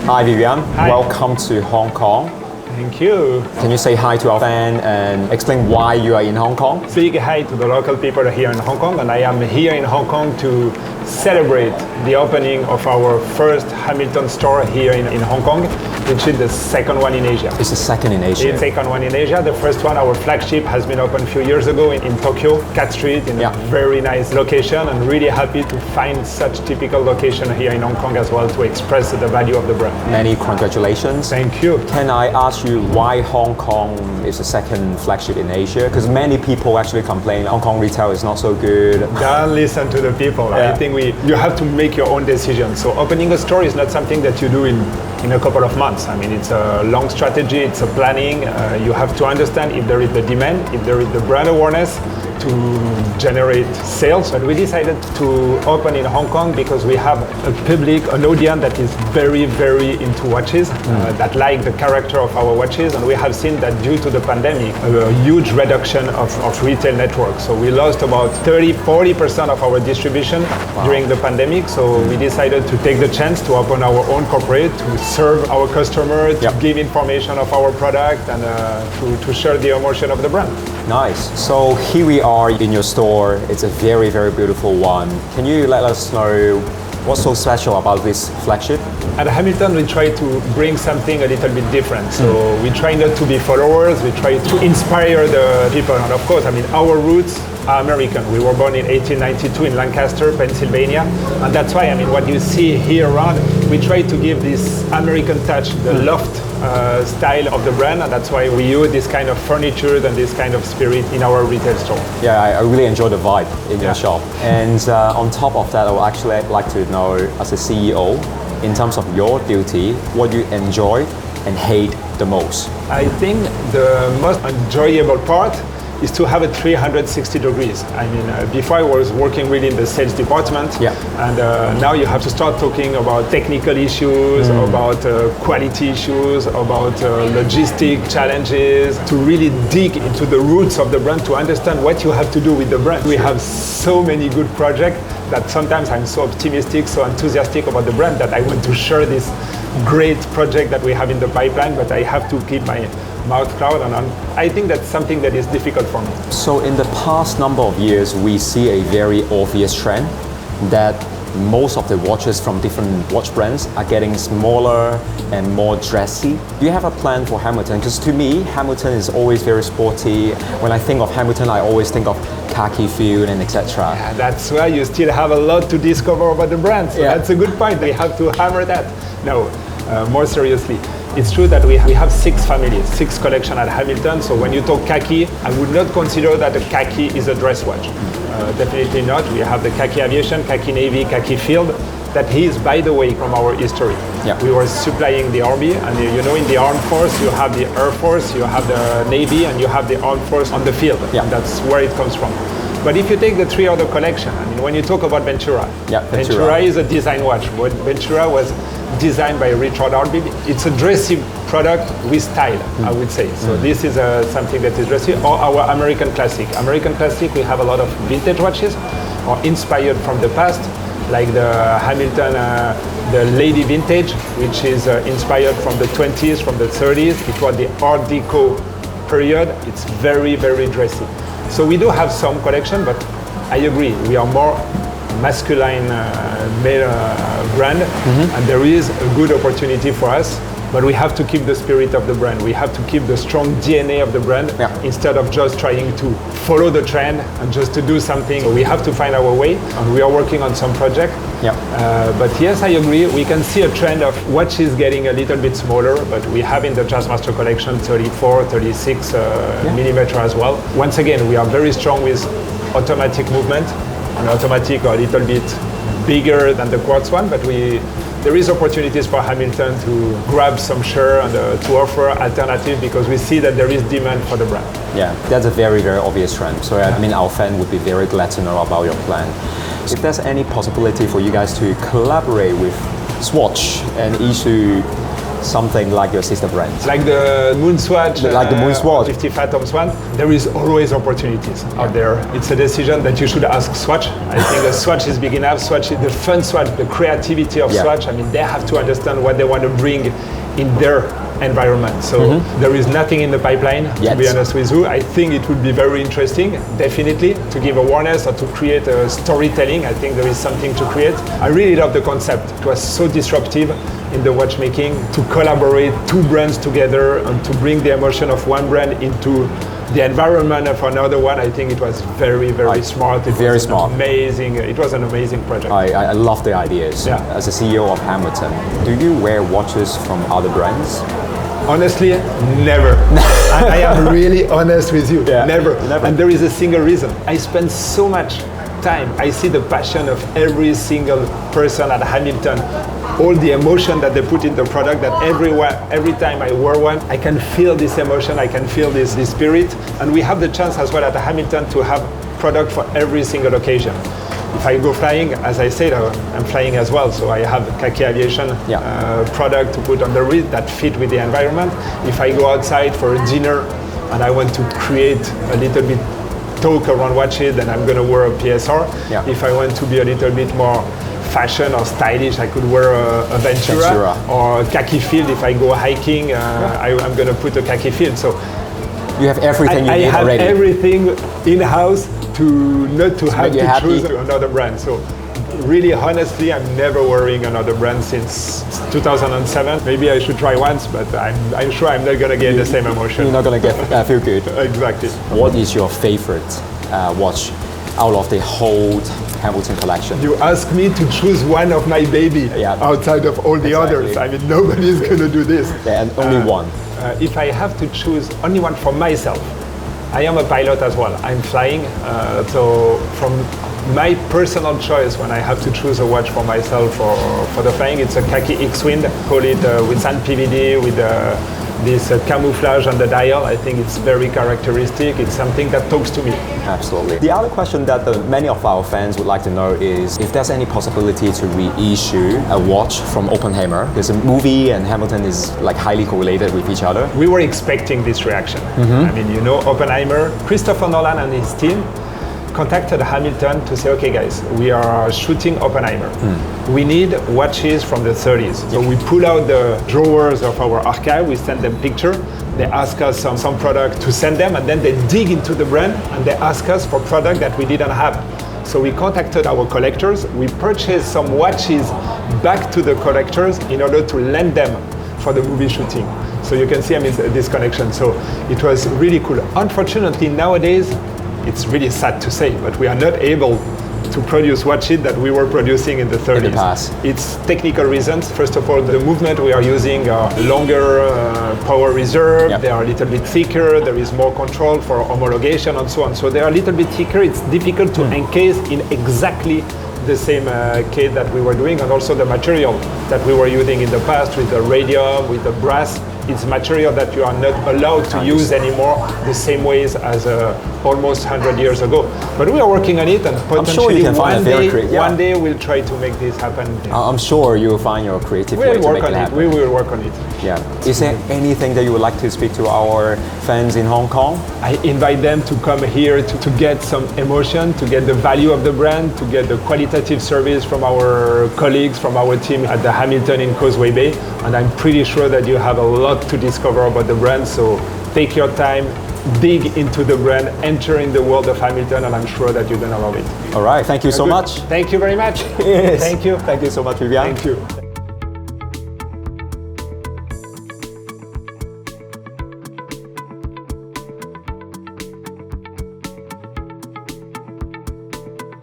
Hi Vivian, Hi. Welcome to Hong Kong. Thank you. Can you say hi to our fan and explain why you are in Hong Kong? Say hi to the local people here in Hong Kong, and I am here in Hong Kong to celebrate the opening of our first Hamilton store here in Hong Kong, which is the second one in Asia. It's the second in Asia. It's the second one in Asia. The first one, our flagship, has been opened a few years ago in Tokyo, Cat Street, in a very nice location, and really happy to find such typical location here in Hong Kong as well to express the value of the brand. Many congratulations. Thank you. Can I ask you why Hong Kong is the second flagship in Asia? Because many people actually complain Hong Kong retail is not so good. Don't listen to the people. I think you have to make your own decision. So opening a store is not something that you do in a couple of months. I mean, it's a long strategy, it's a planning. You have to understand if there is the demand, if there is the brand awareness to generate sales. But we decided to open in Hong Kong because we have a public, an audience that is very, very into watches, that like the character of our watches. And we have seen that due to the pandemic, a huge reduction of retail networks. So we lost about 30-40% of our distribution during the pandemic. So we decided to take the chance to open our own corporate, to serve our customer, to give information of our product, and to share the emotion of the brand. Nice. So here we are in your store. It's a very, very beautiful one. Can you let us know what's so special about this flagship? At Hamilton, we try to bring something a little bit different. So we try not to be followers, we try to inspire the people. And of course, I mean, our roots are American. We were born in 1892 in Lancaster, Pennsylvania. And that's why, I mean, what you see here around, we try to give this American touch, the loft style of the brand. And that's why we use this kind of furniture and this kind of spirit in our retail store. Yeah, I really enjoy the vibe in your shop. And on top of that, I would actually like to know, as a CEO, in terms of your duty, what you enjoy and hate the most? I think the most enjoyable part is to have a 360 degrees. I mean, before I was working really in the sales department, and now you have to start talking about technical issues, about quality issues, about logistic challenges, to really dig into the roots of the brand, to understand what you have to do with the brand. We have so many good projects that sometimes I'm so optimistic, so enthusiastic about the brand that I want to share this great project that we have in the pipeline, but I have to keep my mouth cloud, and I think that's something that is difficult for me. So in the past number of years, we see a very obvious trend that most of the watches from different watch brands are getting smaller and more dressy. Do you have a plan for Hamilton? Because to me, Hamilton is always very sporty. When I think of Hamilton, I always think of khaki feel and etc. Yeah, that's why you still have a lot to discover about the brand. So that's a good point. We have to hammer that. No, more seriously. It's true that we have 6 families, 6 collections at Hamilton. So when you talk khaki, I would not consider that a khaki is a dress watch. Definitely not. We have the khaki aviation, khaki navy, khaki field. That is, by the way, from our history. We were supplying the army, and you know, in the armed force, you have the air force, you have the navy, and you have the armed force on the field. That's where it comes from. But if you take the 3 other collections, I mean, when you talk about Ventura, Ventura is a design watch. Ventura was designed by Richard Arbib. It's a dressy product with style, I would say. So this is something that is dressy. Or our American Classic. American Classic, we have a lot of vintage watches, or inspired from the past, like the Hamilton, the Lady Vintage, which is inspired from the 20s, from the 30s. It was the Art Deco period. It's very, very dressy. So we do have some collection, but I agree, we are more masculine male brand, and there is a good opportunity for us, but we have to keep the spirit of the brand. We have to keep the strong DNA of the brand instead of just trying to follow the trend and just to do something. So we have to find our way, and we are working on some project. But yes, I agree, we can see a trend of watches getting a little bit smaller, but we have in the Jazzmaster collection 34, 36 millimeter as well. Once again, we are very strong with automatic movement, and automatic are a little bit bigger than the quartz one, but there is opportunities for Hamilton to grab some share and to offer alternative, because we see that there is demand for the brand. Yeah, that's a very, very obvious trend. So I mean, our fan would be very glad to know about your plan. If there's any possibility for you guys to collaborate with Swatch and issue something like your sister brands? Like the Moon Swatch, Like the Moon Swatch. 50 Phantoms one, there is always opportunities out there. It's a decision that you should ask Swatch. I think the Swatch is big enough. Swatch is the fun Swatch, the creativity of Swatch. I mean, they have to understand what they want to bring in their environment. So there is nothing in the pipeline, to be honest with you. I think it would be very interesting, definitely, to give awareness or to create a storytelling. I think there is something to create. I really love the concept. It was so disruptive in the watchmaking to collaborate two brands together and to bring the emotion of one brand into the environment of another one. I think it was very, very smart. It was smart. Amazing. It was an amazing project. I love the ideas. Yeah. As a CEO of Hamilton, do you wear watches from other brands? Honestly, never. I am really honest with you. Never. And there is a single reason. I spend so much time. I see the passion of every single person at Hamilton, all the emotion that they put in the product, that every time I wear one, I can feel this emotion, I can feel this spirit. And we have the chance as well at Hamilton to have product for every single occasion. If I go flying, as I said, I'm flying as well, so I have khaki aviation product to put on the wrist that fit with the environment. If I go outside for a dinner and I want to create a little bit talk around watches, then I'm going to wear a PSR. If I want to be a little bit more fashion or stylish, I could wear a Ventura or a khaki field. If I go hiking, I'm going to put a khaki field. So you have everything you need already. I have everything in-house to not to have to choose another brand. So really, honestly, I'm never wearing another brand since 2007. Maybe I should try once, but I'm sure I'm not going to get the same emotion. You're not going to feel good. Exactly. What is your favorite watch out of the whole Hamilton collection? You ask me to choose one of my baby outside of all the others. I mean, nobody's going to do this. And only one. If I have to choose only one for myself, I am a pilot as well. I'm flying, so from my personal choice, when I have to choose a watch for myself for the flying, it's a khaki X-Wind. Call it with sand PVD, with this camouflage on the dial. I think it's very characteristic. It's something that talks to me. Absolutely. The other question that many of our fans would like to know is if there's any possibility to reissue a watch from Oppenheimer. There's a movie and Hamilton is like highly correlated with each other. We were expecting this reaction. I mean, you know, Oppenheimer, Christopher Nolan and his team contacted Hamilton to say, okay guys, we are shooting Oppenheimer. We need watches from the 30s. So we pull out the drawers of our archive, we send them picture, they ask us some product to send them, and then they dig into the brand and they ask us for product that we didn't have. So we contacted our collectors, we purchased some watches back to the collectors in order to lend them for the movie shooting. So you can see, I mean, this connection. So it was really cool. Unfortunately, nowadays, it's really sad to say, but we are not able to produce watches that we were producing in the 30s. In the past. It's technical reasons. First of all, the movement we are using are longer power reserve, they are a little bit thicker, there is more control for homologation and so on. So they are a little bit thicker, it's difficult to encase in exactly the same case that we were doing, and also the material that we were using in the past with the radium, with the brass. It's material that you are not allowed to use anymore the same ways as almost 100 years ago. But we are working on it, and potentially one day we'll try to make this happen. I'm sure you'll find your creative way to make it happen. We will work on it. Yeah. Is there anything that you would like to speak to our fans in Hong Kong? I invite them to come here to get some emotion, to get the value of the brand, to get the qualitative service from our colleagues, from our team at the Hamilton in Causeway Bay. And I'm pretty sure that you have a lot to discover about the brand. So take your time, dig into the brand, enter in the world of Hamilton, and I'm sure that you're going to love it. All right. Thank you so much. Thank you very much. Yes. Thank you. Thank you so much, Vivian. Thank you.